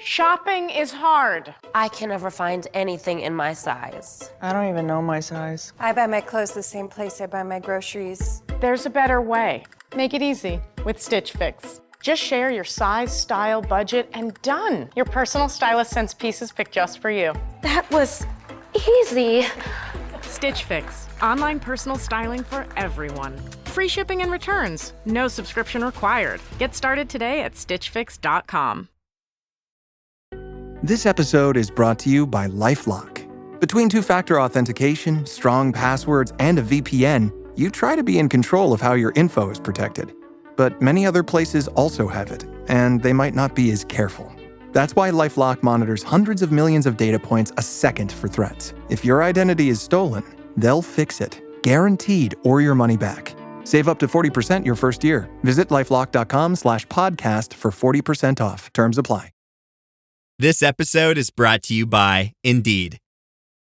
Shopping is hard. I can never find anything in my size. I don't even know my size. I buy my clothes the same place I buy my groceries. There's a better way. Make it easy with Stitch Fix. Just share your size, style, budget, and done. Your personal stylist sends pieces picked just for you. That was easy. Stitch Fix. Online personal styling for everyone. Free shipping and returns. No subscription required. Get started today at stitchfix.com. This episode is brought to you by LifeLock. Between two-factor authentication, strong passwords, and a VPN, you try to be in control of how your info is protected. But many other places also have it, and they might not be as careful. That's why LifeLock monitors hundreds of millions of data points a second for threats. If your identity is stolen, they'll fix it, guaranteed, or your money back. Save up to 40% your first year. Visit lifelock.com/podcast for 40% off. Terms apply. This episode is brought to you by Indeed.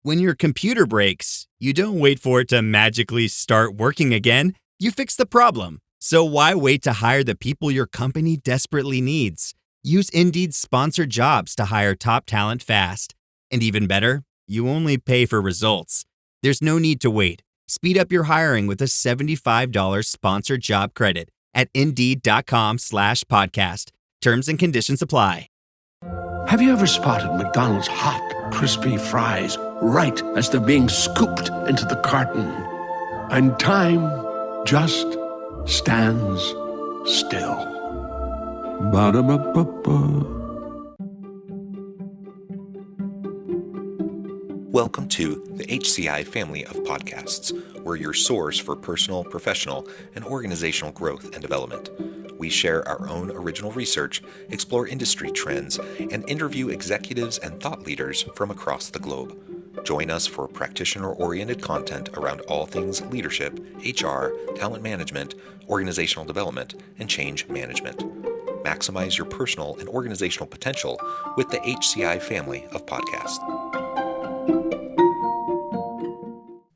When your computer breaks, you don't wait for it to magically start working again. You fix the problem. So why wait to hire the people your company desperately needs? Use Indeed's sponsored jobs to hire top talent fast. And even better, you only pay for results. There's no need to wait. Speed up your hiring with a $75 sponsored job credit at Indeed.com/podcast. Terms and conditions apply. Have you ever spotted McDonald's hot, crispy fries right as they're being scooped into the carton? And time just stands still. Ba-da-ba-ba-ba. Welcome to the HCI family of podcasts. We're your source for personal, professional, and organizational growth and development. We share our own original research, explore industry trends, and interview executives and thought leaders from across the globe. Join us for practitioner-oriented content around all things leadership, HR, talent management, organizational development, and change management. Maximize your personal and organizational potential with the HCI family of podcasts.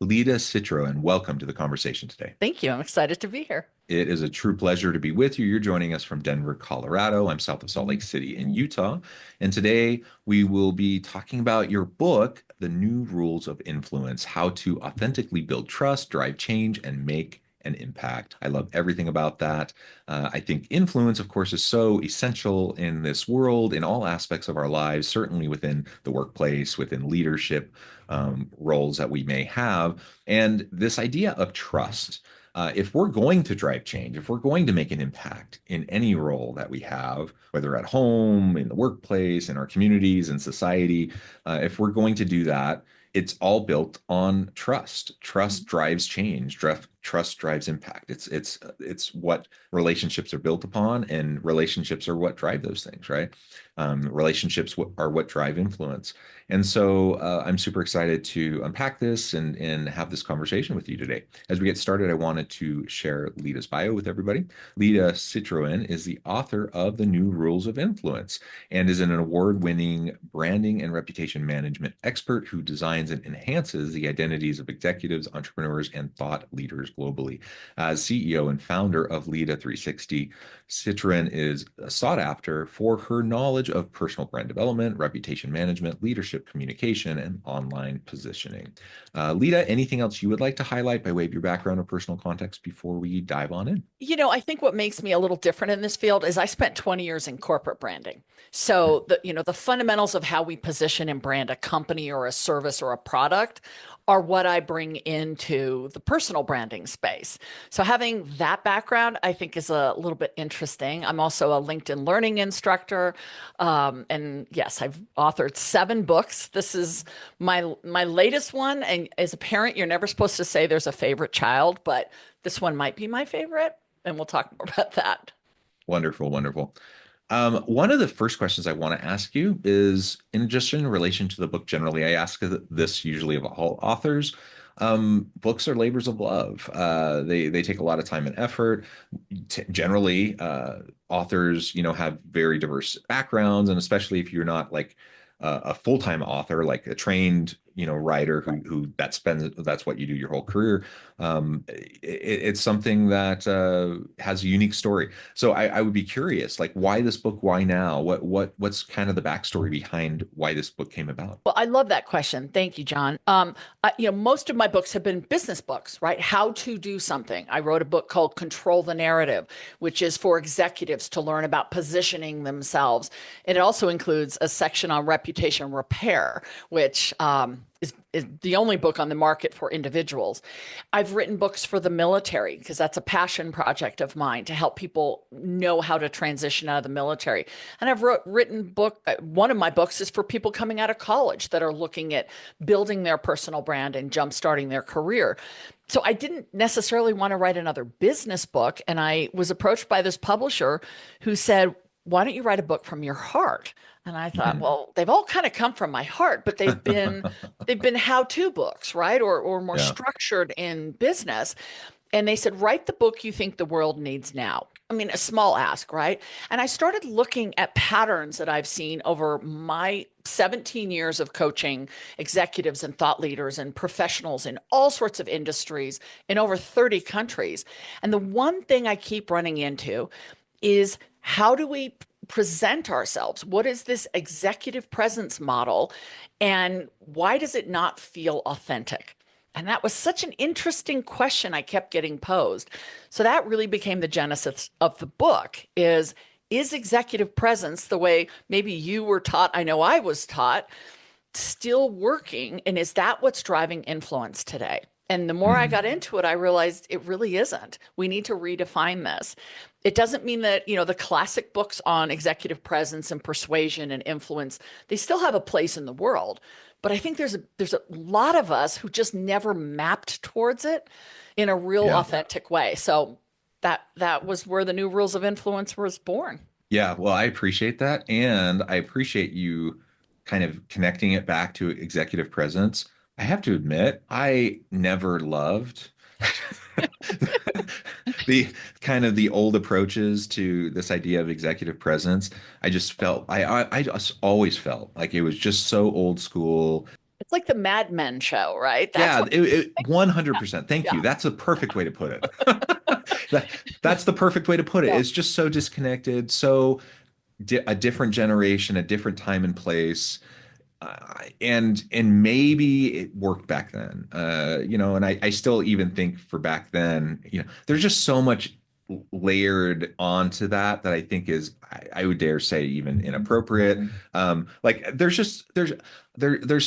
Lida Citroën, welcome to the conversation today. Thank you. I'm excited to be here. It is a true pleasure to be with you. You're joining us from Denver, Colorado. I'm south of Salt Lake City in Utah. And today we will be talking about your book, The New Rules of Influence: How to Authentically Build Trust, Drive Change, and Make an Impact. I love everything about that. I think influence, of course, is so essential in this world, in all aspects of our lives, certainly within the workplace, within leadership roles that we may have. And this idea of trust, if we're going to drive change, if we're going to make an impact in any role that we have, whether at home, in the workplace, in our communities, in society, if we're going to do that, it's all built on trust. Trust drives change. Trust drives impact. It's what relationships are built upon, and relationships are what drive those things, right? Relationships are what drive influence. And so I'm super excited to unpack this and have this conversation with you today. As we get started, I wanted to share Lida's bio with everybody. Lida Citroën is the author of The New Rules of Influence and is an award-winning branding and reputation management expert who designs and enhances the identities of executives, entrepreneurs, and thought leaders globally. As CEO and founder of Lida 360, Citroën is sought after for her knowledge of personal brand development, reputation management, leadership communication, and online positioning. Lida, anything else you would like to highlight by way of your background or personal context before we dive on in? You know, I think what makes me a little different in this field is I spent 20 years in corporate branding. So the fundamentals of how we position and brand a company or a service or a product are what I bring into the personal branding space. So having that background, I think, is a little bit interesting. I'm also a LinkedIn learning instructor. And yes, I've authored 7 books. This is my latest one. And as a parent, you're never supposed to say there's a favorite child, but this one might be my favorite. And we'll talk more about that. Wonderful, wonderful. One of the first questions I want to ask you is in relation to the book generally. I ask this usually of all authors. Books are labors of love. They take a lot of time and effort. Generally, authors, have very diverse backgrounds, and especially if you're not like a full-time author, like a trained writer who that's what you do your whole career. It's something that has a unique story. So I would be curious, like, why this book? Why now? What's kind of the backstory behind why this book came about? Well, I love that question. Thank you, John. Most of my books have been business books, right? How to do something. I wrote a book called Control the Narrative, which is for executives to learn about positioning themselves. And it also includes a section on reputation repair, which is the only book on the market for individuals. I've written books for the military because that's a passion project of mine, to help people know how to transition out of the military. And I've written one of my books is for people coming out of college that are looking at building their personal brand and jumpstarting their career. So I didn't necessarily want to write another business book. And I was approached by this publisher who said, why don't you write a book from your heart? And I thought, well, they've all kind of come from my heart, but they've been how-to books, right? Or more structured in business. And they said, write the book you think the world needs now. I mean, a small ask, right? And I started looking at patterns that I've seen over my 17 years of coaching executives and thought leaders and professionals in all sorts of industries in over 30 countries. And the one thing I keep running into is, how do we present ourselves? What is this executive presence model? And why does it not feel authentic? And that was such an interesting question I kept getting posed. So that really became the genesis of the book is executive presence, the way maybe you were taught, I know I was taught, still working? And is that what's driving influence today? And the more I got into it, I realized it really isn't. We need to redefine this. It doesn't mean that, the classic books on executive presence and persuasion and influence, they still have a place in the world. But I think there's a lot of us who just never mapped towards it in a real authentic way. So that was where the New Rules of Influence was born. Yeah, well, I appreciate that. And I appreciate you kind of connecting it back to executive presence. I have to admit, I never loved the old approaches to this idea of executive presence. I just felt I just always felt like it was just so old school. It's like the Mad Men show, right? That's 100%. Thank you. That's a perfect way to put it. That's the perfect way to put it. It's just so disconnected, so a different generation, a different time and place. And maybe it worked back then, and I still even think for back then, there's just so much layered onto that I think is, I would dare say, even inappropriate. Like there's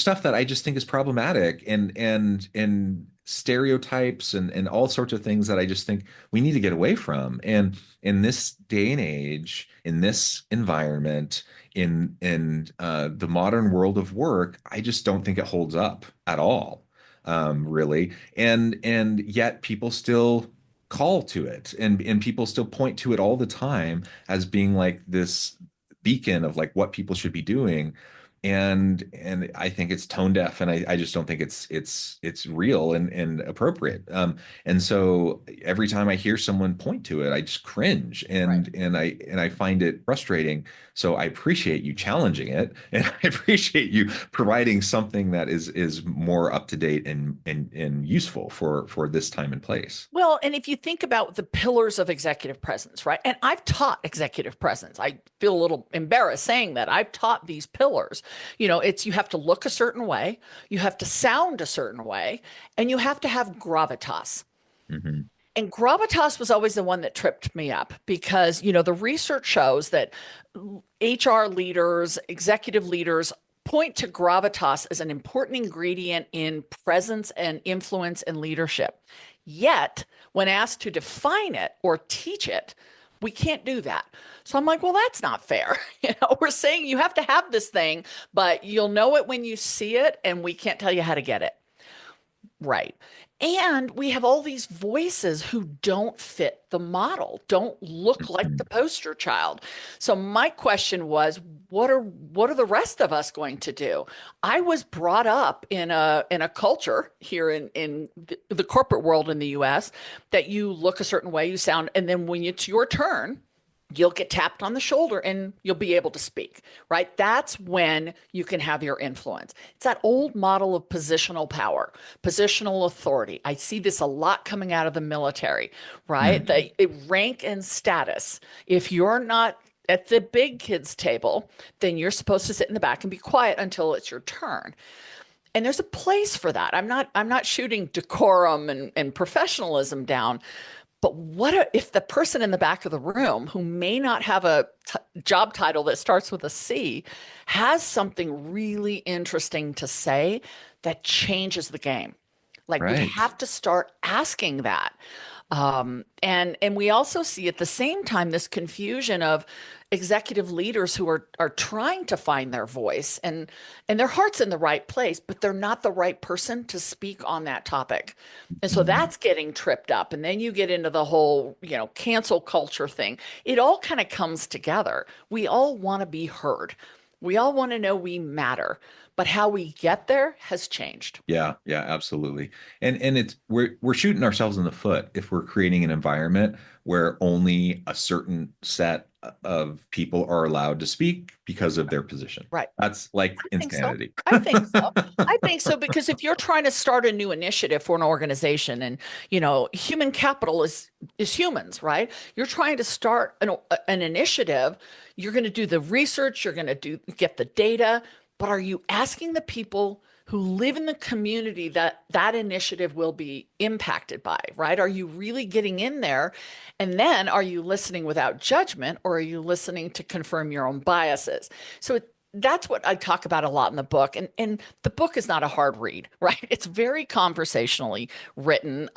stuff that I just think is problematic, and stereotypes and all sorts of things that I just think we need to get away from. And in this day and age, in this environment, in the modern world of work, I just don't think it holds up at all, really. And yet people still call to it, and people still point to it all the time as being like this beacon of like what people should be doing. And I think it's tone deaf, and I just don't think it's real and appropriate. And so every time I hear someone point to it, I just cringe, and I find it frustrating. So I appreciate you challenging it, and I appreciate you providing something that is more up to date and useful for this time and place. Well, and if you think about the pillars of executive presence, right? And I've taught executive presence. I feel a little embarrassed saying that. I've taught these pillars. It's you have to look a certain way, you have to sound a certain way, and you have to have gravitas. Mm-hmm. And gravitas was always the one that tripped me up because, the research shows that HR leaders, executive leaders point to gravitas as an important ingredient in presence and influence and leadership. Yet, when asked to define it or teach it, we can't do that. So I'm like, well, that's not fair. We're saying you have to have this thing, but you'll know it when you see it, and we can't tell you how to get it. Right. And we have all these voices who don't fit the model, don't look like the poster child. So my question was, what are the rest of us going to do? I was brought up in a culture here in the corporate world in the US that you look a certain way, you sound, and then when it's your turn, you'll get tapped on the shoulder and you'll be able to speak, right? That's when you can have your influence. It's that old model of positional power, positional authority. I see this a lot coming out of the military, right? The rank and status. If you're not at the big kids table, then you're supposed to sit in the back and be quiet until it's your turn. And there's a place for that. I'm not shooting decorum and professionalism down, but if the person in the back of the room who may not have a job title that starts with a C has something really interesting to say that changes the game? Like we Right. have to start asking that. And we also see at the same time this confusion of executive leaders who are trying to find their voice and their heart's in the right place, but they're not the right person to speak on that topic. And so that's getting tripped up. And then you get into the whole, cancel culture thing. It all kind of comes together. We all want to be heard. We all want to know we matter, but how we get there has changed. Yeah, yeah, absolutely. And it's we're shooting ourselves in the foot if we're creating an environment where only a certain set of people are allowed to speak because of their position. Right. That's like I think so. insanity. I think so. I think so because if you're trying to start a new initiative for an organization, and human capital is humans, right? You're trying to start an initiative. You're going to do the research. You're going to get the data. But are you asking the people who live in the community that initiative will be impacted by, right? Are you really getting in there? And then are you listening without judgment, or are you listening to confirm your own biases? So that's what I talk about a lot in the book. And the book is not a hard read, right? It's very conversationally written.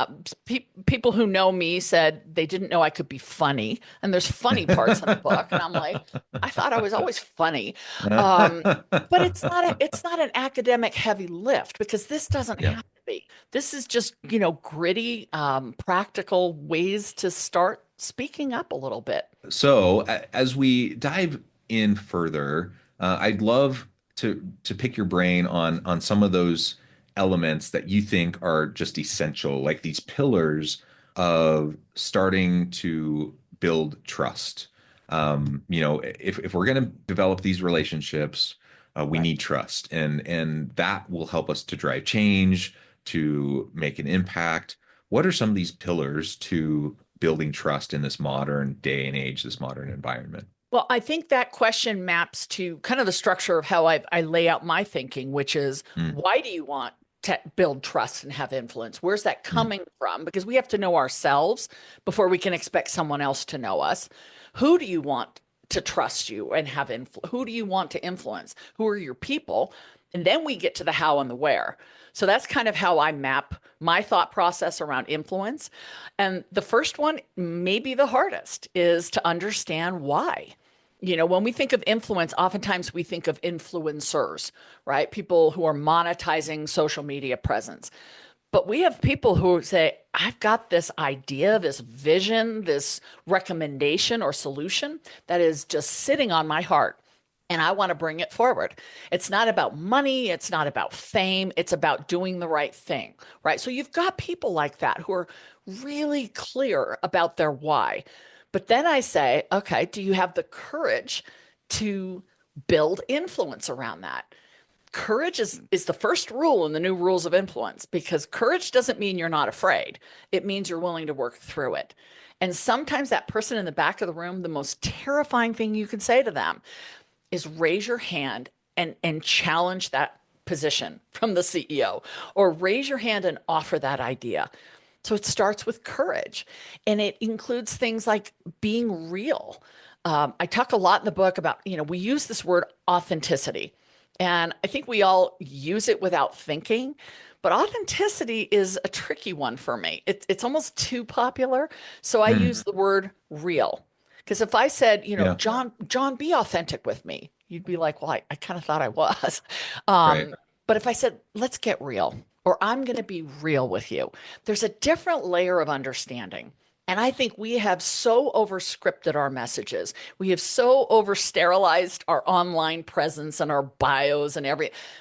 People who know me said they didn't know I could be funny. And there's funny parts in the book. And I'm like, I thought I was always funny. But it's not an academic heavy lift, because this doesn't have to be. This is just, gritty, practical ways to start speaking up a little bit. So as we dive in further, I'd love to pick your brain on some of those elements that you think are just essential, like these pillars of starting to build trust. If we're going to develop these relationships, we need trust, and that will help us to drive change, to make an impact. What are some of these pillars to building trust in this modern day and age, this modern environment? Well, I think that question maps to kind of the structure of how I lay out my thinking, which is why do you want to build trust and have influence? Where's that coming from? Because we have to know ourselves before we can expect someone else to know us. Who do you want to trust you and have influence? Who do you want to influence? Who are your people? And then we get to the how and the where. So that's kind of how I map my thought process around influence. And the first one, maybe the hardest, is to understand why. When we think of influence, oftentimes we think of influencers, right? People who are monetizing social media presence. But we have people who say, I've got this idea, this vision, this recommendation or solution that is just sitting on my heart, and I want to bring it forward. It's not about money. It's not about fame. It's about doing the right thing, right? So you've got people like that who are really clear about their why. But then I say, okay, do you have the courage to build influence around that? Courage is the first rule in the new rules of influence, because courage doesn't mean you're not afraid. It means you're willing to work through it. And sometimes that person in the back of the room, the most terrifying thing you can say to them is raise your hand and challenge that position from the CEO, or raise your hand and offer that idea. So it starts with courage, and it includes things like being real. I talk a lot in the book about, we use this word authenticity, and I think we all use it without thinking, but authenticity is a tricky one for me. It's almost too popular. So I use the word real, because if I said, John, be authentic with me, you'd be like, well, I kind of thought I was. Right. But if I said, let's get real, or I'm going to be real with you, there's a different layer of understanding. And I think we have so overscripted our messages. We have so over-sterilized our online presence and our bios and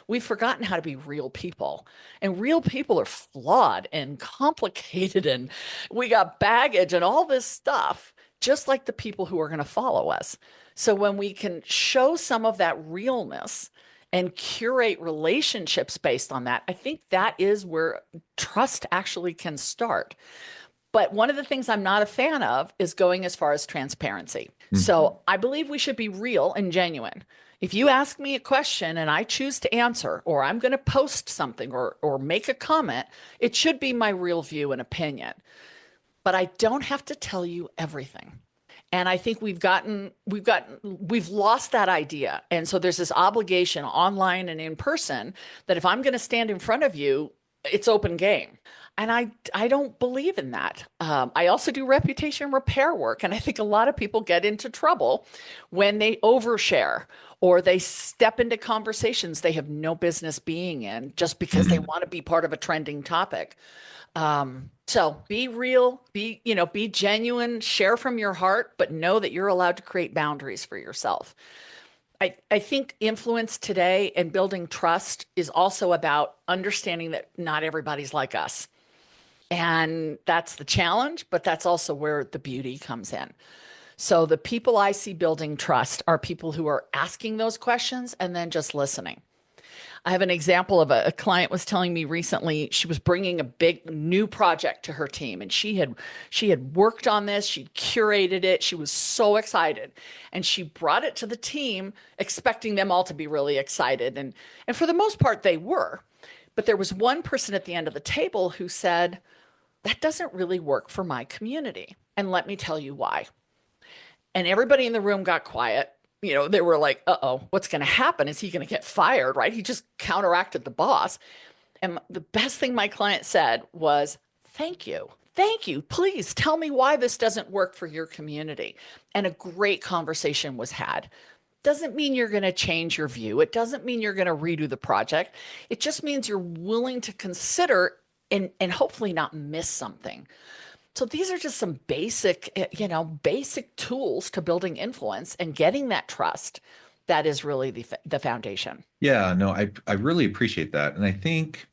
we've forgotten how to be real people. And real people are flawed and complicated, and we got baggage and all this stuff. just like the people who are going to follow us. So when we can show some of that realness and curate relationships based on that, I think that is where trust actually can start. But one of the things I'm not a fan of is going as far as transparency. So I believe we should be real and genuine. If you ask me a question and I choose to answer, or I'm going to post something or make a comment, it should be my real view and opinion. But I don't have to tell you everything. And I think we've lost that idea. And so there's this obligation online and in person that if I'm going to stand in front of you, it's open game. And I don't believe in that. I also do reputation repair work. And I think a lot of people get into trouble when they overshare or they step into conversations they have no business being in just because they want to be part of a trending topic. So be real, be genuine, share from your heart, but know that you're allowed to create boundaries for yourself. I think influence today and building trust is also about understanding that not everybody's like us. And that's the challenge, but that's also where the beauty comes in. So the people I see building trust are people who are asking those questions and then just listening. I have an example of a client was telling me recently she was bringing a big new project to her team, and she had worked on this, she'd curated it, she was so excited, and she brought it to the team expecting them all to be really excited, and for the most part they were. But there was one person at the end of the table who said, "That doesn't really work for my community, and let me tell you why." And everybody in the room got quiet. They were like, uh-oh, what's going to happen? Is he going to get fired, right? He just counteracted the boss. And the best thing my client said was, thank you. Thank you. Please tell me why this doesn't work for your community. And a great conversation was had. Doesn't mean you're going to change your view. It doesn't mean you're going to redo the project. It just means you're willing to consider and hopefully not miss something. So these are just some basic tools to building influence and getting that trust. That is really the foundation. Yeah, no, I really appreciate that. And I think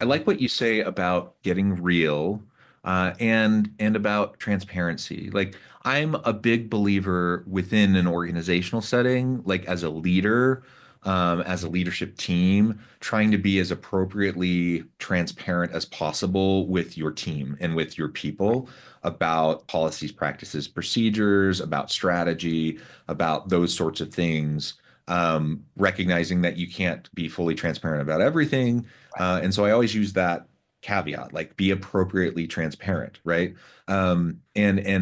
I like what you say about getting real, and about transparency. Like I'm a big believer within an organizational setting, like as a leader, as a leadership team, trying to be as appropriately transparent as possible with your team and with your people about policies, practices, procedures, about strategy, about those sorts of things. Recognizing that you can't be fully transparent about everything. And so I always use that caveat, like be appropriately transparent, right? And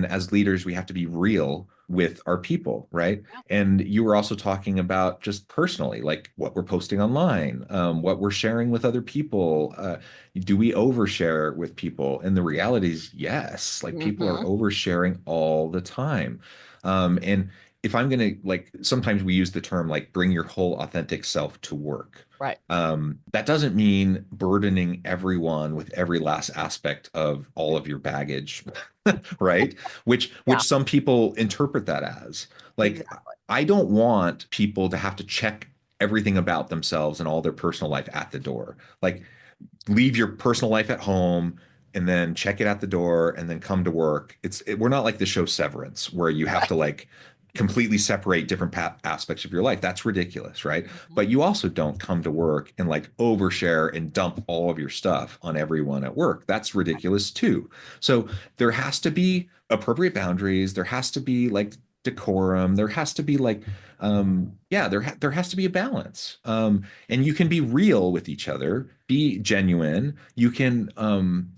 as leaders, we have to be real with our people, right? And you were also talking about just personally, like what we're posting online, what we're sharing with other people. Do we overshare with people? And the reality is, yes, like people are oversharing all the time. And if I'm going to, like, sometimes we use the term like bring your whole authentic self to work. Right. That doesn't mean burdening everyone with every last aspect of all of your baggage, right? Which some people interpret that as like, exactly. I don't want people to have to check everything about themselves and all their personal life at the door. Like, leave your personal life at home and then check it at the door and then come to work. We're not like the show Severance where you have to like completely separate different aspects of your life. That's ridiculous, right? But you also don't come to work and like overshare and dump all of your stuff on everyone at work. That's ridiculous too. So there has to be appropriate boundaries. There has to be like decorum. There has to be like, there has to be a balance. And you can be real with each other, be genuine. You can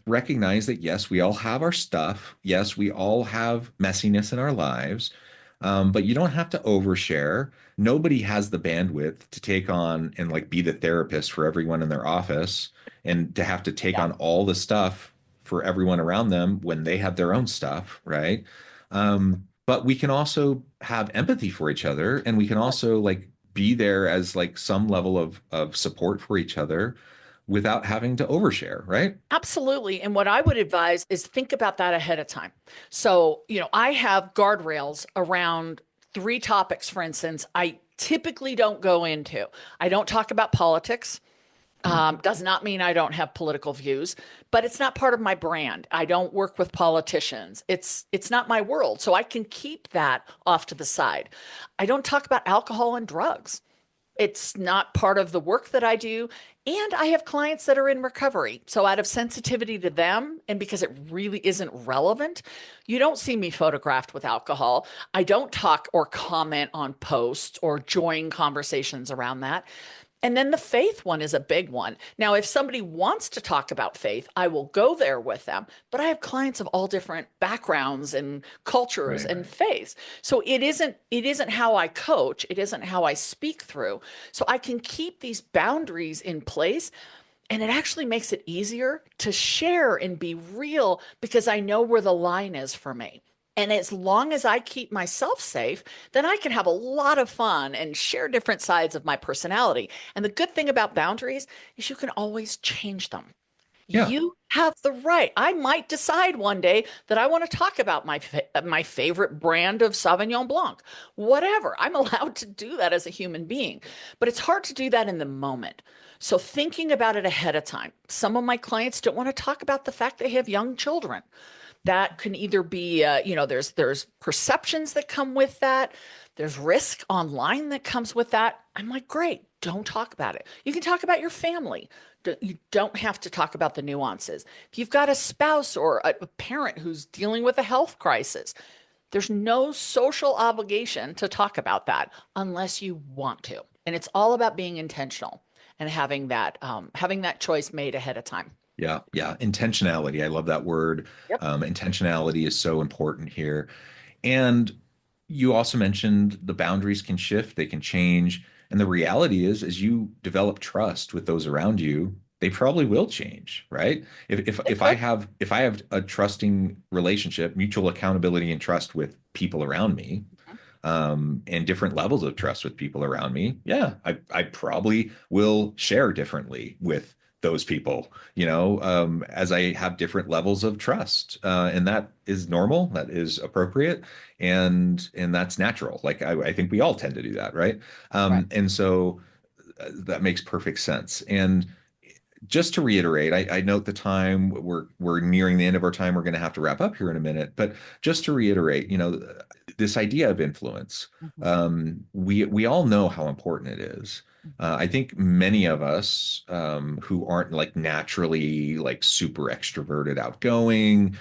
recognize that, yes, we all have our stuff. Yes, we all have messiness in our lives. But you don't have to overshare. Nobody has the bandwidth to take on and like be the therapist for everyone in their office and to have to take on all the stuff for everyone around them when they have their own stuff, right? But we can also have empathy for each other, and we can also like be there as like some level of support for each other without having to overshare, right? Absolutely. And what I would advise is think about that ahead of time. So, I have guardrails around 3 topics, for instance, I typically don't go into. I don't talk about politics. Does not mean I don't have political views, but it's not part of my brand. I don't work with politicians. It's not my world, so I can keep that off to the side. I don't talk about alcohol and drugs. It's not part of the work that I do. And I have clients that are in recovery. So, out of sensitivity to them, and because it really isn't relevant, you don't see me photographed with alcohol. I don't talk or comment on posts or join conversations around that. And then the faith one is a big one. Now, if somebody wants to talk about faith, I will go there with them. But I have clients of all different backgrounds and cultures and faiths. So it isn't how I coach, it isn't how I speak through. So I can keep these boundaries in place. And it actually makes it easier to share and be real because I know where the line is for me. And as long as I keep myself safe, then I can have a lot of fun and share different sides of my personality. And the good thing about boundaries is you can always change them. Yeah. You have the right. I might decide one day that I want to talk about my favorite brand of Sauvignon Blanc. Whatever. I'm allowed to do that as a human being. But it's hard to do that in the moment. So thinking about it ahead of time. Some of my clients don't want to talk about the fact they have young children. That can either be, there's perceptions that come with that. There's risk online that comes with that. I'm like, great, don't talk about it. You can talk about your family. You don't have to talk about the nuances. If you've got a spouse or a parent who's dealing with a health crisis, there's no social obligation to talk about that unless you want to. And it's all about being intentional and having that choice made ahead of time. Yeah, yeah. Intentionality. I love that word. Yep. Intentionality is so important here. And you also mentioned the boundaries can shift, they can change. And the reality is, as you develop trust with those around you, they probably will change, right? If I have a trusting relationship, mutual accountability and trust with people around me, and different levels of trust with people around me, yeah, I probably will share differently with those people, as I have different levels of trust, and that is normal, that is appropriate, and that's natural. Like I think we all tend to do that, right? Right. And so that makes perfect sense. And just to reiterate, I note the time, we're nearing the end of our time. We're going to have to wrap up here in a minute, but just to reiterate, this idea of influence, we all know how important it is. I think many of us, who aren't like naturally like super extroverted, outgoing,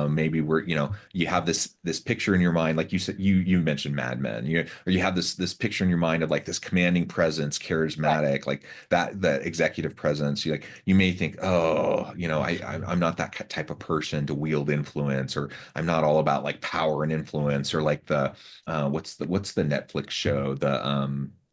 maybe you have this picture in your mind, like you said, you mentioned Mad Men, or you have this picture in your mind of like this commanding presence, charismatic, like that executive presence. You may think, oh, I'm not that type of person to wield influence, or I'm not all about like power and influence, or like what's the Netflix show,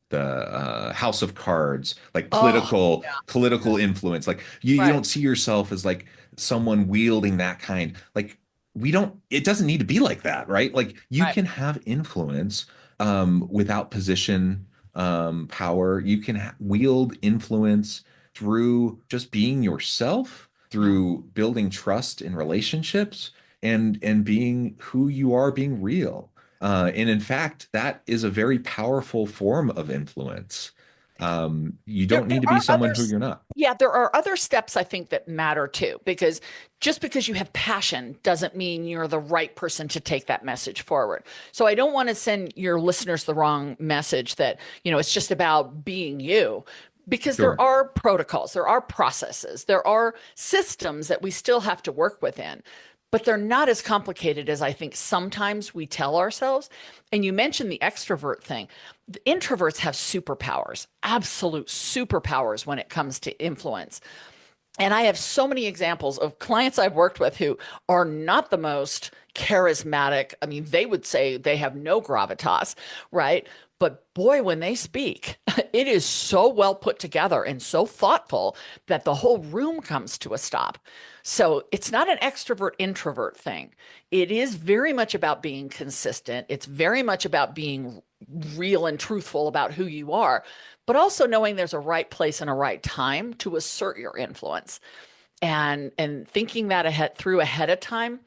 the House of Cards, like Oh, political influence. Like you right. don't see yourself as like someone wielding that kind. Like it doesn't need to be like that, right? Like you Right. can have influence, without position, power. You can wield influence through just being yourself, Yeah. through building trust in relationships, and being who you are, being real. And in fact, that is a very powerful form of influence. You There, don't there need to be are someone who others. you're not. Yeah, there are other steps I think that matter too, because just because you have passion doesn't mean you're the right person to take that message forward. So I don't want to send your listeners the wrong message that, it's just about being you. Because there Sure. are protocols, there are processes, there are systems that we still have to work within, but they're not as complicated as I think sometimes we tell ourselves. And you mentioned the extrovert thing. The introverts have superpowers, absolute superpowers when it comes to influence. And I have so many examples of clients I've worked with who are not the most charismatic. I mean, they would say they have no gravitas, right? But boy, when they speak, it is so well put together and so thoughtful that the whole room comes to a stop. So it's not an extrovert introvert thing. It is very much about being consistent. It's very much about being real and truthful about who you are, but also knowing there's a right place and a right time to assert your influence. And thinking that ahead of time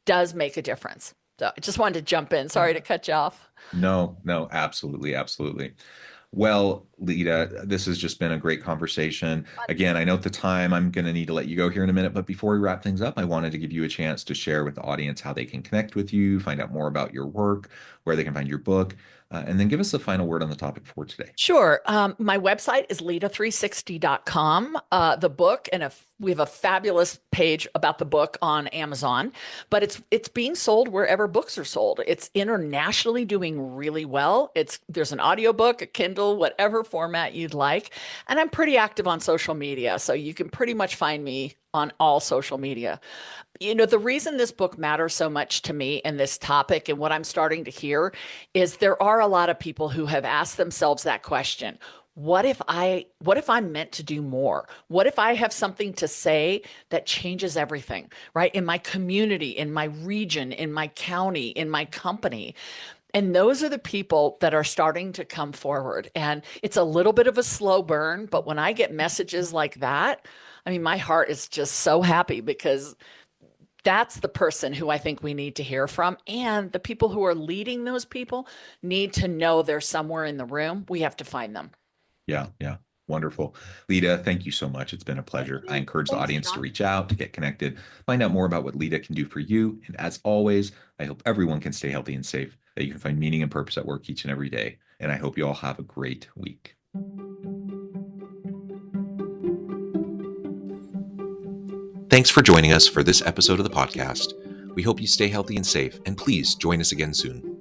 does make a difference. So I just wanted to jump in. Sorry to cut you off. No, no, absolutely, absolutely. Well, Lida, this has just been a great conversation. Again, I know at the time I'm going to need to let you go here in a minute, but before we wrap things up, I wanted to give you a chance to share with the audience how they can connect with you, find out more about your work, where they can find your book, and then give us the final word on the topic for today. Sure. My website is lida360.com. The book, and we have a fabulous page about the book on Amazon, but it's being sold wherever books are sold. It's internationally doing really well. There's an audiobook, a Kindle, whatever format you'd like. And I'm pretty active on social media, so you can pretty much find me on all social media. The reason this book matters so much to me and this topic and what I'm starting to hear is there are a lot of people who have asked themselves that question. What if I'm meant to do more? What if I have something to say that changes everything, right? In my community, in my region, in my county, in my company. And those are the people that are starting to come forward. And it's a little bit of a slow burn, but when I get messages like that, I mean, my heart is just so happy because that's the person who I think we need to hear from. And the people who are leading those people need to know they're somewhere in the room. We have to find them. Yeah, yeah. Wonderful. Lida, thank you so much. It's been a pleasure. I encourage the audience to reach out, to get connected, find out more about what Lida can do for you. And as always, I hope everyone can stay healthy and safe, that you can find meaning and purpose at work each and every day. And I hope you all have a great week. Thanks for joining us for this episode of the podcast. We hope you stay healthy and safe, and please join us again soon.